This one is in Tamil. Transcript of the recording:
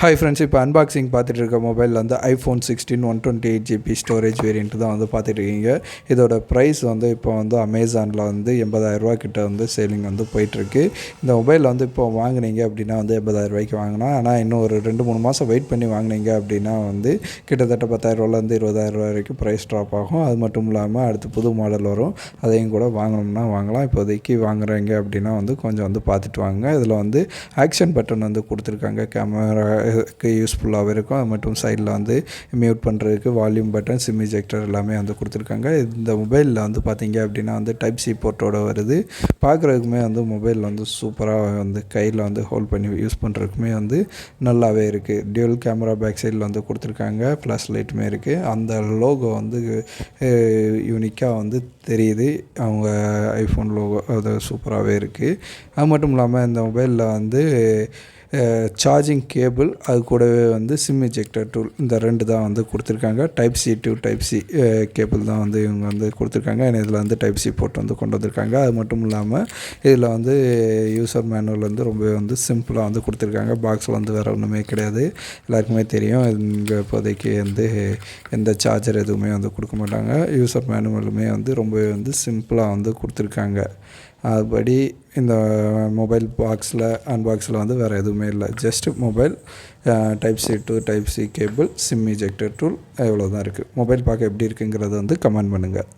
ஹாய் ஃப்ரெண்ட்ஸ், இப்போ அன்பாக்சிங் பார்த்துட்டு இருக்க மொபைல் வந்து ஐஃபோன் 16 128GB ஸ்டோரேஜ் வேரியன்ட் தான் வந்து பார்த்துட்டு இருக்கீங்க. இதோட ப்ரைஸ் வந்து இப்போ வந்து அமேசானில் வந்து 80,000 கிட்ட வந்து சேலிங் வந்து போயிட்டுருக்கு. இந்த மொபைல் வந்து இப்போ வாங்கினீங்க அப்படின்னா வந்து 80,000 வாங்கினா, ஆனால் இன்னும் ஒரு 2-3 மாதம் வெயிட் பண்ணி வாங்கினீங்க அப்படின்னா வந்து கிட்டத்தட்ட 10,000 20,000 வரைக்கும் ப்ரைஸ் ட்ராப் ஆகும். அது மட்டும் இல்லாமல் அடுத்து புது மாடல் வரும், அதையும் கூட வாங்கணும்னா வாங்கலாம். இப்போதைக்கு வாங்குறீங்க அப்படின்னா வந்து கொஞ்சம் வந்து பார்த்துட்டு வாங்க. இதில் வந்து ஆக்ஷன் பட்டன் வந்து கொடுத்துருக்காங்க, கேமரா யூஸ்ஃபுல்லாகவே இருக்கும். அது மட்டும் சைடில் வந்து மியூட் பண்ணுறதுக்கு வால்யூம் பட்டன், சிம் இஜெக்டர் எல்லாமே வந்து கொடுத்துருக்காங்க. இந்த மொபைலில் வந்து பார்த்திங்க அப்படின்னா வந்து டைப் சி போர்ட்டோட வருது. பார்க்குறதுக்குமே வந்து மொபைல் வந்து சூப்பராக வந்து கையில் வந்து ஹோல்ட் பண்ணி யூஸ் பண்ணுறதுக்குமே வந்து நல்லாவே இருக்குது. டியூவல் கேமரா பேக் சைடில் வந்து கொடுத்துருக்காங்க, ஃப்ளாஷ் லைட்டுமே இருக்குது. அந்த லோகோ வந்து யூனிக்காக வந்து தெரியுது, அவங்க ஐஃபோன் லோகோ அது சூப்பராகவே இருக்குது. அது மட்டும் இல்லாமல் இந்த மொபைலில் வந்து சார்ஜிங் கேபிள், அது கூடவே வந்து சிம் இஜெக்டர் டூல், இந்த 2 தான் வந்து கொடுத்துருக்காங்க. Type C to type C cable தான் வந்து இவங்க வந்து கொடுத்துருக்காங்க. ஏன்னா இதில் வந்து டைப் சி போர்ட் வந்து கொண்டு வந்திருக்காங்க. அது மட்டும் இல்லாமல் இதில் வந்து யூசர் மேனுவல் வந்து ரொம்பவே வந்து சிம்பிளாக வந்து கொடுத்துருக்காங்க. பாக்ஸில் வந்து வேறு ஒன்றுமே கிடையாது, எல்லாருக்குமே தெரியும். இங்கே இப்போதைக்கு வந்து எந்த சார்ஜர் எதுவுமே வந்து கொடுக்க மாட்டாங்க. யூசர் மேனுவலுமே வந்து ரொம்பவே வந்து சிம்பிளாக வந்து கொடுத்துருக்காங்க. அதுபடி இந்த மொபைல் அன்பாக்ஸில் வந்து வேறு எதுவுமே இல்லை. Just mobile, type C to type C cable, sim ejector tool, எவ்வளோ தான் இருக்குது. மொபைல் பார்க்க எப்படி இருக்குங்கிறத வந்து கமெண்ட் பண்ணுங்கள்.